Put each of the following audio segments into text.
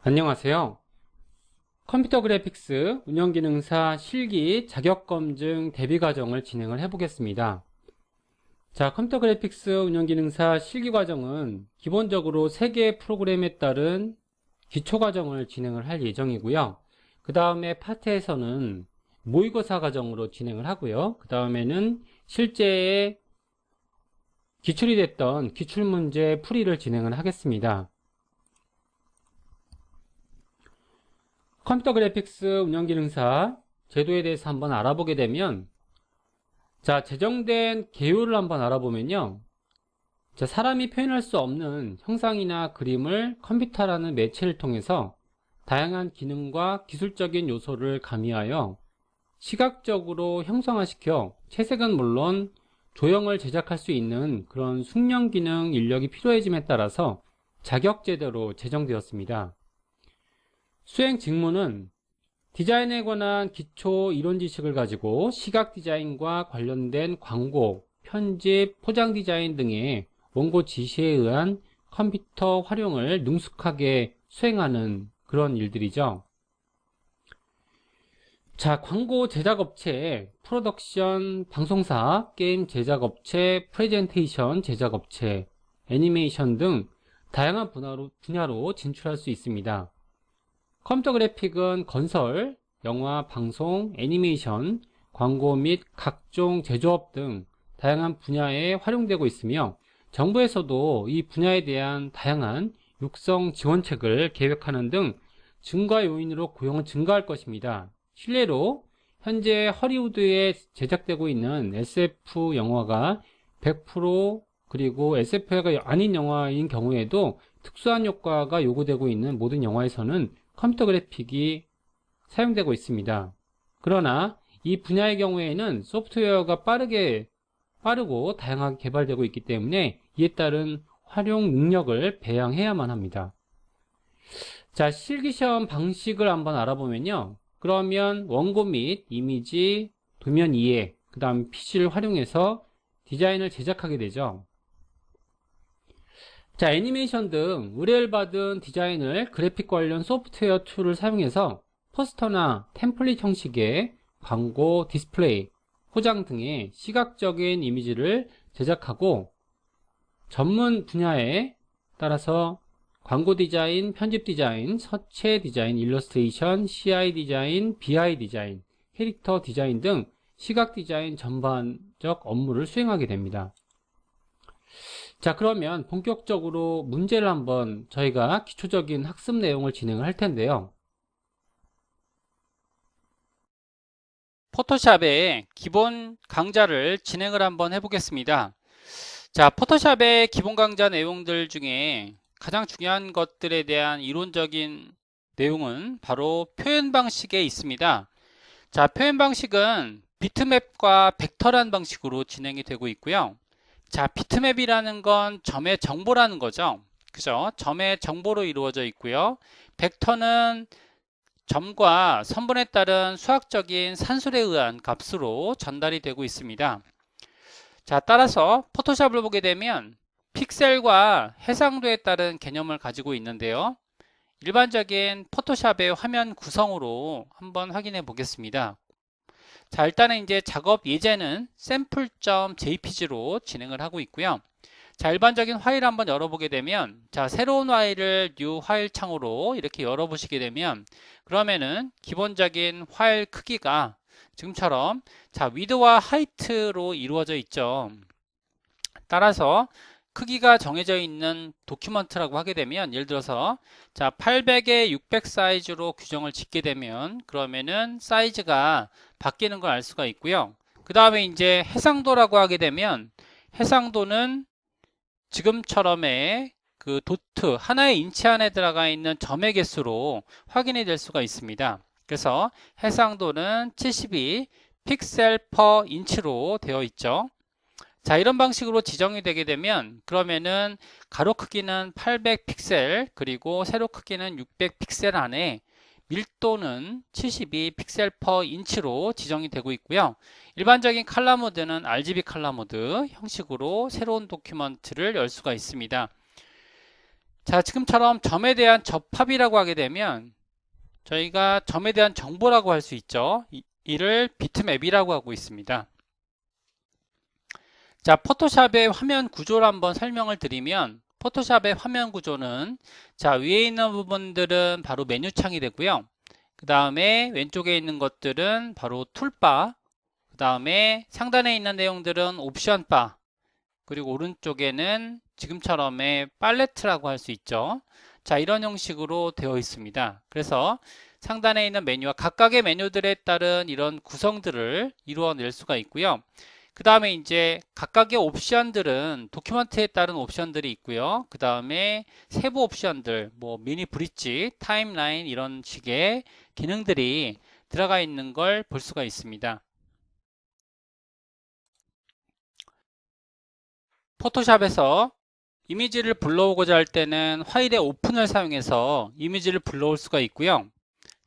안녕하세요. 컴퓨터 그래픽스 운영기능사 실기 자격검증 대비과정을 진행을 해보겠습니다. 자, 컴퓨터 그래픽스 운영기능사 실기과정은 기본적으로 3개의 프로그램에 따른 기초과정을 진행을 할 예정이고요. 그 다음에 파트에서는 모의고사 과정으로 진행을 하고요. 그 다음에는 실제에 기출이 됐던 기출문제 풀이를 진행을 하겠습니다. 컴퓨터 그래픽스 운영기능사 제도에 대해서 한번 알아보게 되면, 자, 제정된 개요를 한번 알아보면요. 자, 사람이 표현할 수 없는 형상이나 그림을 컴퓨터라는 매체를 통해서 다양한 기능과 기술적인 요소를 가미하여 시각적으로 형상화시켜 채색은 물론 조형을 제작할 수 있는 그런 숙련 기능 인력이 필요해짐에 따라서 자격제도로 제정되었습니다. 수행 직무는 디자인에 관한 기초 이론 지식을 가지고 시각 디자인과 관련된 광고, 편집, 포장 디자인 등의 원고 지시에 의한 컴퓨터 활용을 능숙하게 수행하는 그런 일들이죠. 자, 광고 제작업체, 프로덕션 방송사, 게임 제작업체, 프레젠테이션 제작업체, 애니메이션 등 다양한 분야로 진출할 수 있습니다. 컴퓨터 그래픽은 건설, 영화, 방송, 애니메이션, 광고 및 각종 제조업 등 다양한 분야에 활용되고 있으며 정부에서도 이 분야에 대한 다양한 육성 지원책을 계획하는 등 증가 요인으로 고용은 증가할 것입니다. 실례로 현재 허리우드에 제작되고 있는 SF 영화가 100% 그리고 SF가 아닌 영화인 경우에도 특수한 효과가 요구되고 있는 모든 영화에서는 컴퓨터 그래픽이 사용되고 있습니다. 그러나 이 분야의 경우에는 소프트웨어가 빠르고 다양하게 개발되고 있기 때문에 이에 따른 활용 능력을 배양해야만 합니다. 자, 실기시험 방식을 한번 알아보면요. 그러면 원고 및 이미지, 도면 이해, 그 다음 PC를 활용해서 디자인을 제작하게 되죠. 자, 애니메이션 등 의뢰를 받은 디자인을 그래픽 관련 소프트웨어 툴을 사용해서 포스터나 템플릿 형식의 광고, 디스플레이, 포장 등의 시각적인 이미지를 제작하고 전문 분야에 따라서 광고 디자인, 편집 디자인, 서체 디자인, 일러스트레이션, CI 디자인, BI 디자인, 캐릭터 디자인 등 시각 디자인 전반적 업무를 수행하게 됩니다. 자, 그러면 본격적으로 문제를 한번 저희가 기초적인 학습 내용을 진행을 할 텐데요. 포토샵의 기본 강좌를 진행을 한번 해보겠습니다. 자, 포토샵의 기본 강좌 내용들 중에 가장 중요한 것들에 대한 이론적인 내용은 바로 표현 방식에 있습니다. 자, 표현 방식은 비트맵과 벡터란 방식으로 진행이 되고 있고요. 자, 비트맵이라는 건 점의 정보라는 거죠. 그죠? 점의 정보로 이루어져 있고요. 벡터는 점과 선분에 따른 수학적인 산술에 의한 값으로 전달이 되고 있습니다. 자, 따라서 포토샵을 보게 되면 픽셀과 해상도에 따른 개념을 가지고 있는데요. 일반적인 포토샵의 화면 구성으로 한번 확인해 보겠습니다. 자, 일단은 이제 작업 예제는 sample.jpg로 진행을 하고 있고요. 자, 일반적인 파일 한번 열어보게 되면, 자, 새로운 파일을 new 파일 창으로 이렇게 열어보시게 되면, 그러면은 기본적인 파일 크기가 지금처럼, 자, width와 height로 이루어져 있죠. 따라서 크기가 정해져 있는 도큐먼트라고 하게 되면, 예를 들어서, 자, 800에 600 사이즈로 규정을 짓게 되면, 그러면은 사이즈가 바뀌는 걸 알 수가 있고요. 그 다음에 이제 해상도라고 하게 되면, 해상도는 지금처럼의 그 도트 하나의 인치 안에 들어가 있는 점의 개수로 확인이 될 수가 있습니다. 그래서 해상도는 72 픽셀 퍼 인치로 되어 있죠. 자, 이런 방식으로 지정이 되게 되면 그러면은 가로 크기는 800 픽셀 그리고 세로 크기는 600 픽셀 안에 밀도는 72 픽셀 퍼 인치로 지정이 되고 있고요. 일반적인 칼라 모드는 RGB 칼라 모드 형식으로 새로운 도큐먼트를 열 수가 있습니다. 자, 지금처럼 점에 대한 접합이라고 하게 되면 저희가 점에 대한 정보라고 할 수 있죠. 이를 비트맵이라고 하고 있습니다. 자, 포토샵의 화면 구조를 한번 설명을 드리면 포토샵의 화면 구조는 자, 위에 있는 부분들은 바로 메뉴창이 되고요. 그 다음에 왼쪽에 있는 것들은 바로 툴바, 그 다음에 상단에 있는 내용들은 옵션바, 그리고 오른쪽에는 지금처럼의 팔레트라고 할 수 있죠. 자, 이런 형식으로 되어 있습니다. 그래서 상단에 있는 메뉴와 각각의 메뉴들에 따른 이런 구성들을 이루어낼 수가 있고요. 그 다음에 이제 각각의 옵션들은 도큐먼트에 따른 옵션들이 있고요. 그 다음에 세부 옵션들, 뭐 미니 브릿지, 타임라인 이런 식의 기능들이 들어가 있는 걸 볼 수가 있습니다. 포토샵에서 이미지를 불러오고자 할 때는 파일의 오픈을 사용해서 이미지를 불러올 수가 있고요.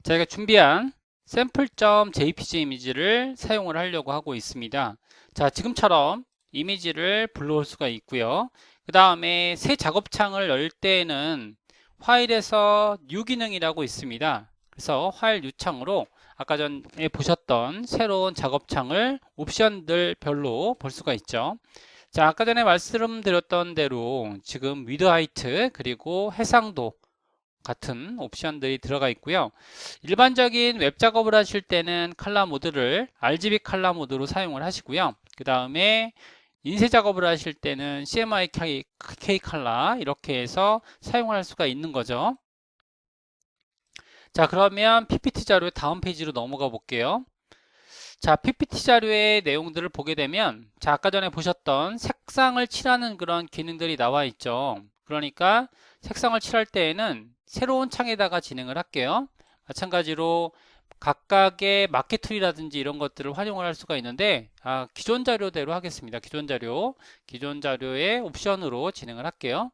저희가 준비한 샘플.jpg 이미지를 사용을 하려고 하고 있습니다. 자, 지금처럼 이미지를 불러올 수가 있고요. 그 다음에 새 작업창을 열 때에는 파일에서 뉴 기능이라고 있습니다. 그래서 파일 뉴 창으로 아까 전에 보셨던 새로운 작업창을 옵션들 별로 볼 수가 있죠. 자, 아까 전에 말씀드렸던 대로 지금 위드 하이트 그리고 해상도 같은 옵션들이 들어가 있고요. 일반적인 웹 작업을 하실 때는 컬러 모드를 RGB 컬러 모드로 사용을 하시고요. 그 다음에 인쇄 작업을 하실 때는 CMYK 컬러 이렇게 해서 사용할 수가 있는 거죠. 자, 그러면 PPT 자료의 다음 페이지로 넘어가 볼게요. 자, PPT 자료의 내용들을 보게 되면 자, 아까 전에 보셨던 색상을 칠하는 그런 기능들이 나와 있죠. 그러니까 색상을 칠할 때에는 새로운 창에다가 진행을 할게요. 마찬가지로 각각의 마켓 툴이라든지 이런 것들을 활용을 할 수가 있는데 기존 자료대로 하겠습니다. 기존 자료의 옵션으로 진행을 할게요.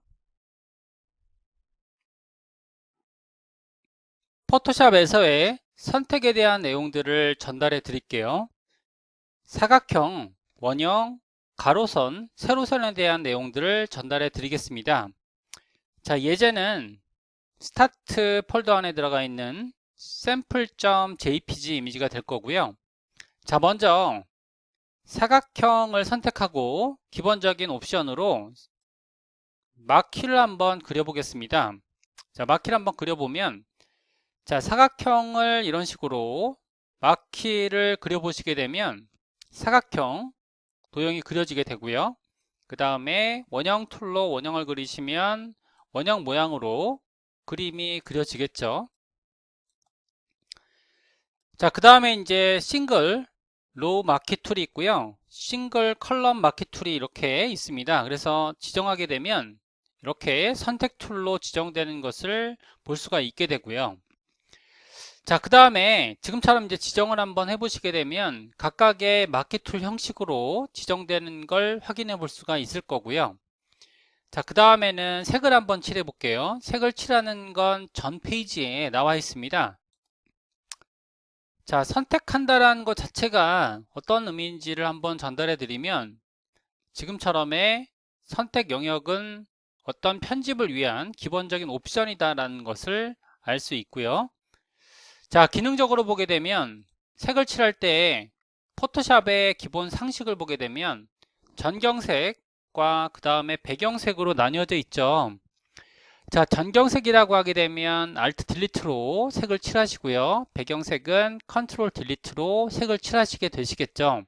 포토샵에서의 선택에 대한 내용들을 전달해 드릴게요. 사각형, 원형, 가로선, 세로선에 대한 내용들을 전달해 드리겠습니다. 자, 예제는 스타트 폴더 안에 들어가 있는 sample.jpg 이미지가 될 거고요. 자, 먼저 사각형을 선택하고 기본적인 옵션으로 마키를 한번 그려보겠습니다. 자, 마키를 한번 그려보면 자, 사각형을 이런 식으로 마키를 그려보시게 되면 사각형 도형이 그려지게 되고요. 그 다음에 원형 툴로 원형을 그리시면 원형 모양으로 그림이 그려지겠죠. 자, 그 다음에 이제 싱글 로우 마켓 툴이 있고요. 싱글 컬럼 마켓 툴이 이렇게 있습니다. 그래서 지정하게 되면 이렇게 선택 툴로 지정되는 것을 볼 수가 있게 되고요. 자, 그 다음에 지금처럼 이제 지정을 한번 해보시게 되면 각각의 마켓 툴 형식으로 지정되는 걸 확인해 볼 수가 있을 거고요. 자, 그 다음에는 색을 한번 칠해 볼게요. 색을 칠하는 건 전 페이지에 나와 있습니다. 자, 선택한다라는 것 자체가 어떤 의미인지를 한번 전달해 드리면 지금처럼의 선택 영역은 어떤 편집을 위한 기본적인 옵션이다라는 것을 알 수 있고요. 자, 기능적으로 보게 되면 색을 칠할 때 포토샵의 기본 상식을 보게 되면 전경색과 그 다음에 배경색으로 나뉘어져 있죠. 자, 전경색이라고 하게 되면 Alt 딜리트로 색을 칠하시고요. 배경색은 Ctrl 딜리트로 색을 칠하시게 되시겠죠.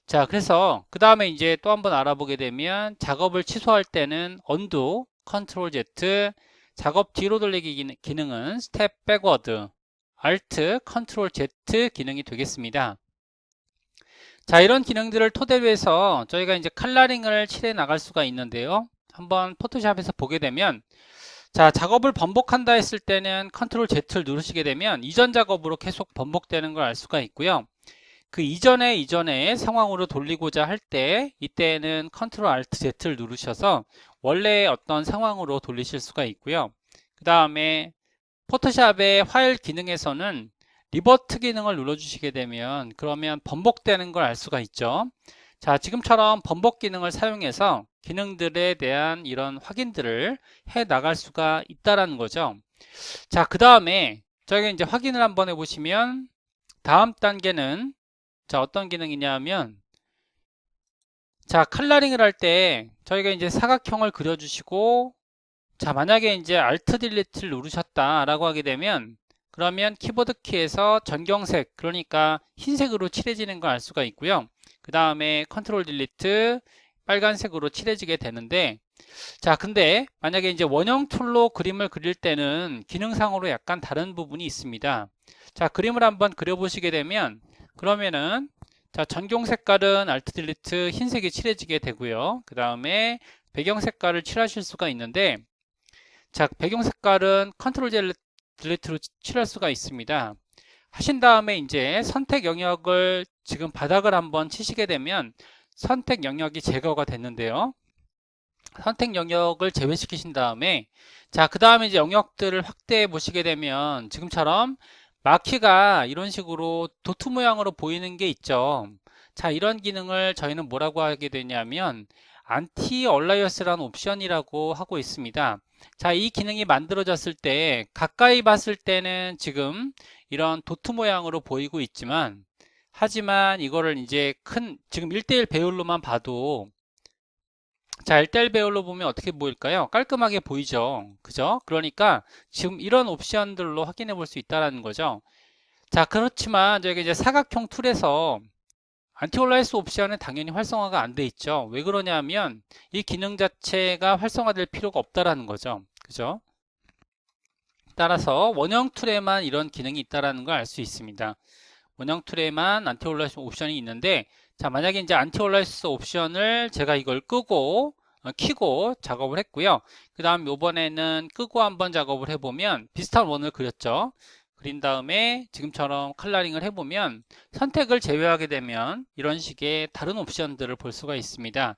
자, 그래서 그 다음에 이제 또 한번 알아보게 되면 작업을 취소할 때는 Undo, Ctrl Z, 작업 뒤로 돌리기 기능은 Step Backward, Alt, Ctrl Z 기능이 되겠습니다. 자, 이런 기능들을 토대로 해서 저희가 이제 컬러링을 칠해 나갈 수가 있는데요. 한번 포토샵에서 보게 되면 자, 작업을 번복한다 했을 때는 Ctrl Z를 누르시게 되면 이전 작업으로 계속 번복되는 걸 알 수가 있고요. 그 이전의 상황으로 돌리고자 할 때 이때는 Ctrl Alt Z를 누르셔서 원래의 어떤 상황으로 돌리실 수가 있고요. 그 다음에 포토샵의 파일 기능에서는 리버트 기능을 눌러주시게 되면 그러면 번복되는 걸 알 수가 있죠. 자, 지금처럼 번복 기능을 사용해서 기능들에 대한 이런 확인들을 해 나갈 수가 있다라는 거죠. 자, 그 다음에 저희가 이제 확인을 한번 해보시면 다음 단계는 자, 어떤 기능이냐면 자, 컬러링을 할 때 저희가 이제 사각형을 그려주시고 자, 만약에 이제 Alt 딜리트를 누르셨다라고 하게 되면 그러면 키보드 키에서 전경색, 그러니까 흰색으로 칠해지는 걸 알 수가 있고요. 그 다음에 컨트롤 딜리트 빨간색으로 칠해지게 되는데 자, 근데 만약에 이제 원형 툴로 그림을 그릴 때는 기능상으로 약간 다른 부분이 있습니다. 자, 그림을 한번 그려보시게 되면 그러면은 자, 전경 색깔은 Alt 딜리트 흰색이 칠해지게 되고요. 그 다음에 배경 색깔을 칠하실 수가 있는데 자, 배경 색깔은 컨트롤 딜리트로 칠할 수가 있습니다. 하신 다음에 이제 선택 영역을 지금 바닥을 한번 치시게 되면 선택 영역이 제거가 됐는데요. 선택 영역을 제외시키신 다음에 자, 그 다음에 이제 영역들을 확대해 보시게 되면 지금처럼 마키가 이런 식으로 도트 모양으로 보이는 게 있죠. 자, 이런 기능을 저희는 뭐라고 하게 되냐면 안티 얼라이어스라는 옵션이라고 하고 있습니다. 자, 이 기능이 만들어졌을 때 가까이 봤을 때는 지금 이런 도트 모양으로 보이고 있지만 하지만 이거를 이제 지금 1:1 배열로만 봐도 자, 1:1 배열로 보면 어떻게 보일까요? 깔끔하게 보이죠. 그죠? 그러니까 지금 이런 옵션들로 확인해 볼 수 있다는 거죠. 자, 그렇지만 저희가 이제 사각형 툴에서 안티올라이스 옵션은 당연히 활성화가 안 돼 있죠. 왜 그러냐면 이 기능 자체가 활성화될 필요가 없다라는 거죠. 그죠? 따라서 원형 툴에만 이런 기능이 있다라는 걸 알 수 있습니다. 원형 툴에만 안티올라이스 옵션이 있는데 자, 만약에 이제 안티올라이스 옵션을 제가 이걸 끄고 키고 작업을 했고요. 그 다음 요번에는 끄고 한번 작업을 해보면 비슷한 원을 그렸죠. 그린 다음에 지금처럼 컬러링을 해보면 선택을 제외하게 되면 이런 식의 다른 옵션들을 볼 수가 있습니다.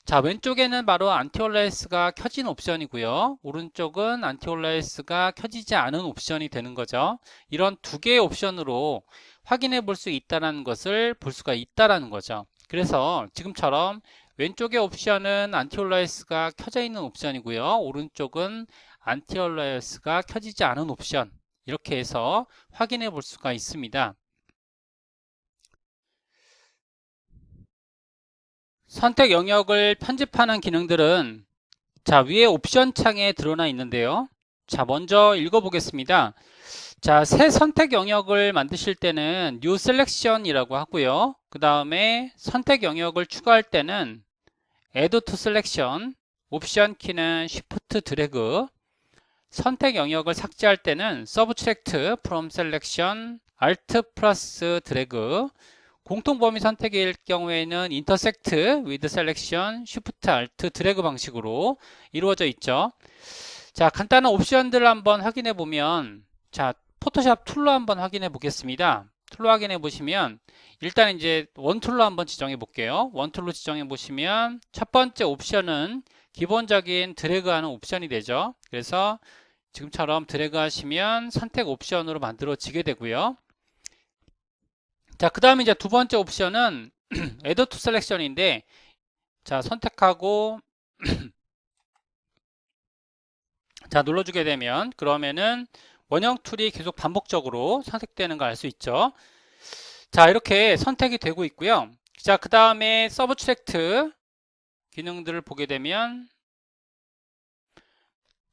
자, 왼쪽에는 바로 안티올라이스가 켜진 옵션이고요. 오른쪽은 안티올라이스가 켜지지 않은 옵션이 되는 거죠. 이런 두 개의 옵션으로 확인해 볼 수 있다는 것을 볼 수가 있다는 거죠. 그래서 지금처럼 왼쪽의 옵션은 안티올라이스가 켜져 있는 옵션이고요. 오른쪽은 안티올라이스가 켜지지 않은 옵션, 이렇게 해서 확인해 볼 수가 있습니다. 선택 영역을 편집하는 기능들은 자, 위에 옵션 창에 드러나 있는데요. 자, 먼저 읽어보겠습니다. 자, 새 선택 영역을 만드실 때는 New Selection이라고 하고요. 그 다음에 선택 영역을 추가할 때는 Add to Selection, 옵션 키는 Shift 드래그, 선택 영역을 삭제할 때는 Subtract from Selection, Alt 플러스 드래그, 공통 범위 선택일 경우에는 Intersect with Selection, Shift Alt 드래그 방식으로 이루어져 있죠. 자, 간단한 옵션들을 한번 확인해 보면 자, 포토샵 툴로 한번 확인해 보겠습니다. 툴로 확인해 보시면 일단 이제 원툴로 한번 지정해 볼게요. 원툴로 지정해 보시면 첫 번째 옵션은 기본적인 드래그하는 옵션이 되죠. 그래서 지금처럼 드래그 하시면 선택 옵션으로 만들어지게 되고요. 자, 그 다음에 이제 두 번째 옵션은 Add to Selection인데 자, 선택하고 자, 눌러주게 되면 그러면은 원형 툴이 계속 반복적으로 선택되는 걸 알 수 있죠. 자, 이렇게 선택이 되고 있고요. 자, 그 다음에 서브트랙트 기능들을 보게 되면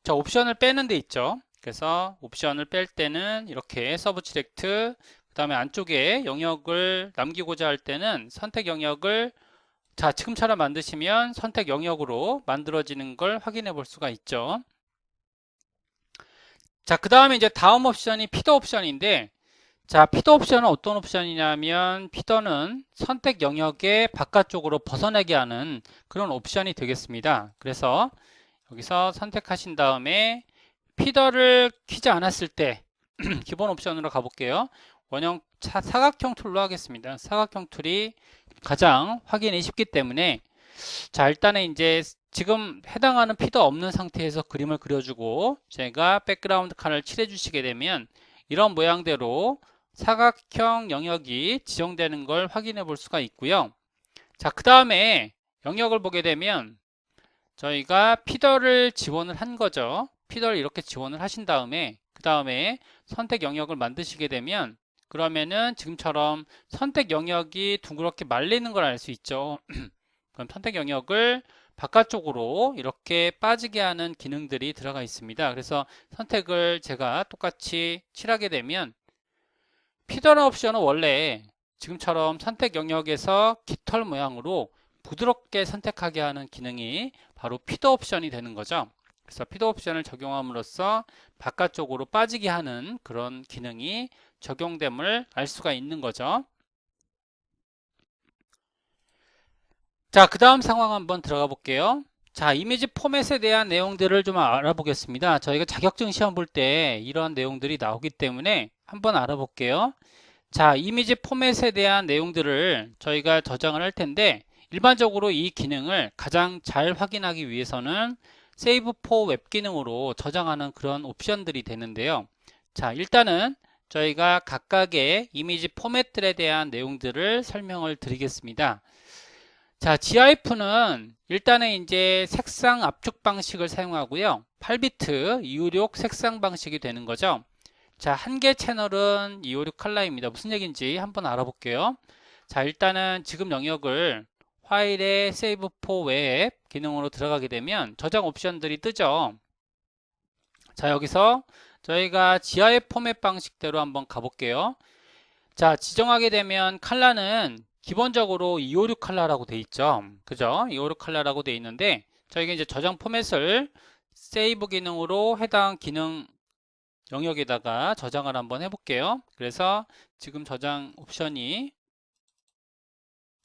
자, 옵션을 빼는 데 있죠. 그래서 옵션을 뺄 때는 이렇게 서브트랙트, 그 다음에 안쪽에 영역을 남기고자 할 때는 선택 영역을 자, 지금처럼 만드시면 선택 영역으로 만들어지는 걸 확인해 볼 수가 있죠. 자, 그 다음에 이제 다음 옵션이 피더 옵션인데 자, 피더 옵션은 어떤 옵션이냐면 피더는 선택 영역의 바깥쪽으로 벗어나게 하는 그런 옵션이 되겠습니다. 그래서 여기서 선택하신 다음에 피더를 키지 않았을 때 기본 옵션으로 가볼게요. 원형 사각형 툴로 하겠습니다. 사각형 툴이 가장 확인이 쉽기 때문에 자, 일단은 이제 지금 해당하는 피더 없는 상태에서 그림을 그려주고 제가 백그라운드 컬러를 칠해 주시게 되면 이런 모양대로 사각형 영역이 지정되는 걸 확인해 볼 수가 있고요. 자, 그 다음에 영역을 보게 되면 저희가 피더를 지원을 한 거죠. 피더를 이렇게 지원을 하신 다음에 그 다음에 선택 영역을 만드시게 되면 그러면은 지금처럼 선택 영역이 둥그렇게 말리는 걸 알 수 있죠. 그럼 선택 영역을 바깥쪽으로 이렇게 빠지게 하는 기능들이 들어가 있습니다. 그래서 선택을 제가 똑같이 칠하게 되면 피더 옵션은 원래 지금처럼 선택 영역에서 깃털 모양으로 부드럽게 선택하게 하는 기능이 바로 피더 옵션이 되는 거죠. 그래서 피더 옵션을 적용함으로써 바깥쪽으로 빠지게 하는 그런 기능이 적용됨을 알 수가 있는 거죠. 자, 그 다음 상황 한번 들어가 볼게요. 자, 이미지 포맷에 대한 내용들을 좀 알아보겠습니다. 저희가 자격증 시험 볼 때 이런 내용들이 나오기 때문에 한번 알아볼게요. 자, 이미지 포맷에 대한 내용들을 저희가 저장을 할 텐데 일반적으로 이 기능을 가장 잘 확인하기 위해서는 Save for Web 기능으로 저장하는 그런 옵션들이 되는데요. 자, 일단은 저희가 각각의 이미지 포맷들에 대한 내용들을 설명을 드리겠습니다. 자, GIF는 일단은 이제 색상 압축 방식을 사용하고요. 8비트 256 색상 방식이 되는 거죠. 자, 한 개 채널은 256 컬러입니다. 무슨 얘기인지 한번 알아볼게요. 자, 일단은 지금 영역을 파일에 Save for Web 기능으로 들어가게 되면 저장 옵션들이 뜨죠. 자, 여기서 저희가 GIF 포맷 방식대로 한번 가볼게요. 자, 지정하게 되면 컬러는 기본적으로 256 컬러라고 돼 있죠. 그죠? 256 컬러라고 돼 있는데 저희가 이제 저장 포맷을 세이브 기능으로 해당 기능 영역에다가 저장을 한번 해볼게요. 그래서 지금 저장 옵션이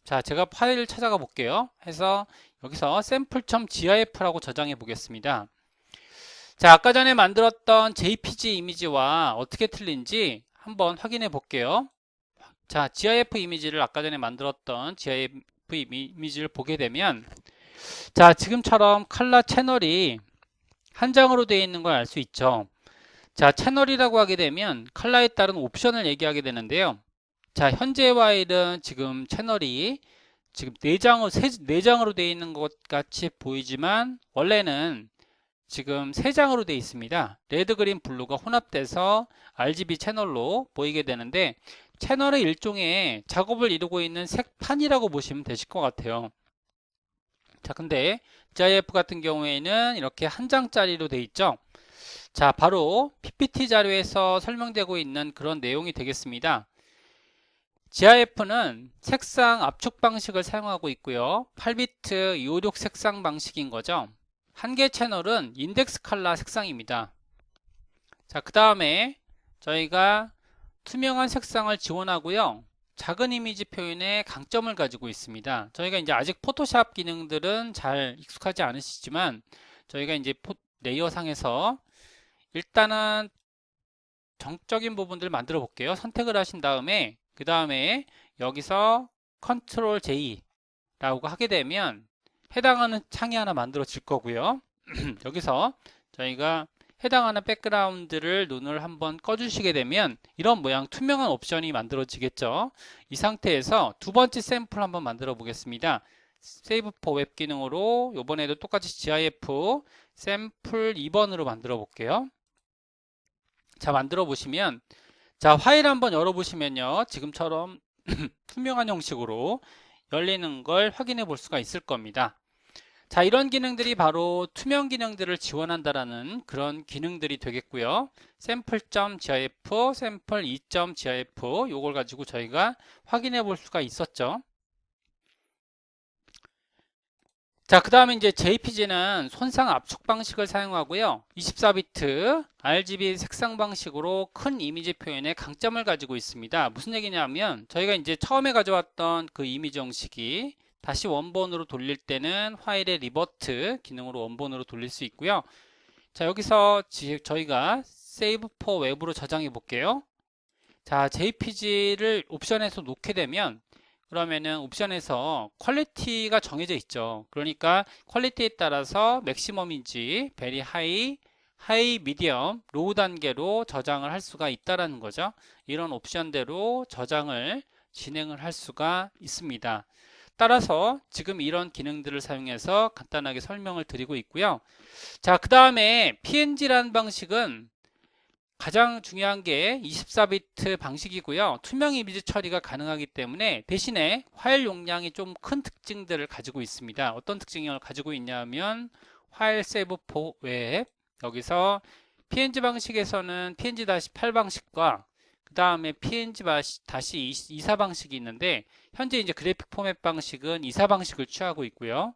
자, 제가 파일을 찾아가 볼게요. 해서 여기서 sample.gif라고 저장해 보겠습니다. 자, 아까 전에 만들었던 JPG 이미지와 어떻게 틀린지 한번 확인해 볼게요. 자, GIF 이미지를 아까 전에 만들었던 GIF 이미지를 보게 되면 자, 지금처럼 컬러 채널이 한 장으로 되어 있는 걸 알 수 있죠. 자, 채널이라고 하게 되면 컬러에 따른 옵션을 얘기하게 되는데요. 자, 현재 파일은 지금 채널이 지금 4장으로 되어 있는 것 같이 보이지만 원래는 지금 3장으로 되어 있습니다. 레드, 그린, 블루가 혼합돼서 RGB 채널로 보이게 되는데 채널의 일종의 작업을 이루고 있는 색판이라고 보시면 되실 것 같아요. 자, 근데 GIF 같은 경우에는 이렇게 한 장짜리로 되어 있죠. 자, 바로 PPT 자료에서 설명되고 있는 그런 내용이 되겠습니다. GIF는 색상 압축 방식을 사용하고 있고요. 8비트 256 색상 방식인 거죠. 한 개 채널은 인덱스 컬러 색상입니다. 자, 그 다음에 저희가 투명한 색상을 지원하고요. 작은 이미지 표현에 강점을 가지고 있습니다. 저희가 이제 아직 포토샵 기능들은 잘 익숙하지 않으시지만 저희가 이제 레이어 상에서 일단은 정적인 부분들 만들어 볼게요. 선택을 하신 다음에 그 다음에 여기서 컨트롤 J 라고 하게 되면 해당하는 창이 하나 만들어질 거고요. 여기서 저희가 해당하는 백그라운드를 눈을 한번 꺼주시게 되면 이런 모양 투명한 옵션이 만들어지겠죠. 이 상태에서 두 번째 샘플 한번 만들어 보겠습니다. Save for Web 기능으로 이번에도 똑같이 GIF 샘플 2번으로 만들어 볼게요. 자, 만들어 보시면 자, 파일 한번 열어 보시면요. 지금처럼 투명한 형식으로 열리는 걸 확인해 볼 수가 있을 겁니다. 자, 이런 기능들이 바로 투명 기능들을 지원한다라는 그런 기능들이 되겠고요. sample.gif, sample2.gif 요걸 가지고 저희가 확인해 볼 수가 있었죠. 자, 그 다음에 이제 JPG는 손상 압축 방식을 사용하고요. 24비트 RGB 색상 방식으로 큰 이미지 표현에 강점을 가지고 있습니다. 무슨 얘기냐면 저희가 이제 처음에 가져왔던 그 이미지 형식이 다시 원본으로 돌릴 때는 파일의 리버트 기능으로 원본으로 돌릴 수 있고요. 자, 여기서 저희가 Save for Web으로 저장해 볼게요. 자, JPG를 옵션에서 놓게 되면 그러면은 옵션에서 퀄리티가 정해져 있죠. 그러니까 퀄리티에 따라서 맥시멈인지 베리 하이, 하이, 미디엄, 로우 단계로 저장을 할 수가 있다라는 거죠. 이런 옵션대로 저장을 진행을 할 수가 있습니다. 따라서 지금 이런 기능들을 사용해서 간단하게 설명을 드리고 있고요. 자, 그 다음에 PNG라는 방식은 가장 중요한 게 24비트 방식이고요. 투명 이미지 처리가 가능하기 때문에 대신에 파일 용량이 좀 큰 특징들을 가지고 있습니다. 어떤 특징을 가지고 있냐면 파일 세이브 포 웹, 여기서 PNG 방식에서는 PNG-8 방식과 그 다음에 PNG-24 방식이 있는데 현재 이제 그래픽 포맷 방식은 24 방식을 취하고 있고요.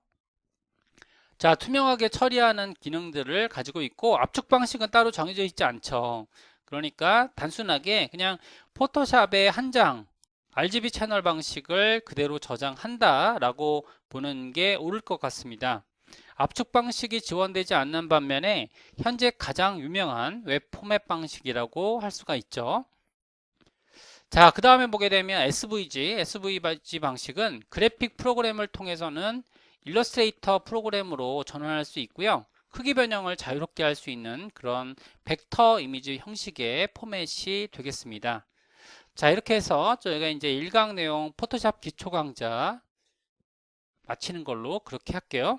자, 투명하게 처리하는 기능들을 가지고 있고 압축 방식은 따로 정해져 있지 않죠. 그러니까 단순하게 그냥 포토샵의 한 장 RGB 채널 방식을 그대로 저장한다 라고 보는 게 옳을 것 같습니다. 압축 방식이 지원되지 않는 반면에 현재 가장 유명한 웹 포맷 방식이라고 할 수가 있죠. 자, 그 다음에 보게 되면 SVG 방식은 그래픽 프로그램을 통해서는 일러스트레이터 프로그램으로 전환할 수 있고요. 크기 변형을 자유롭게 할 수 있는 그런 벡터 이미지 형식의 포맷이 되겠습니다. 자, 이렇게 해서 저희가 이제 1강 내용 포토샵 기초 강좌 마치는 걸로 그렇게 할게요.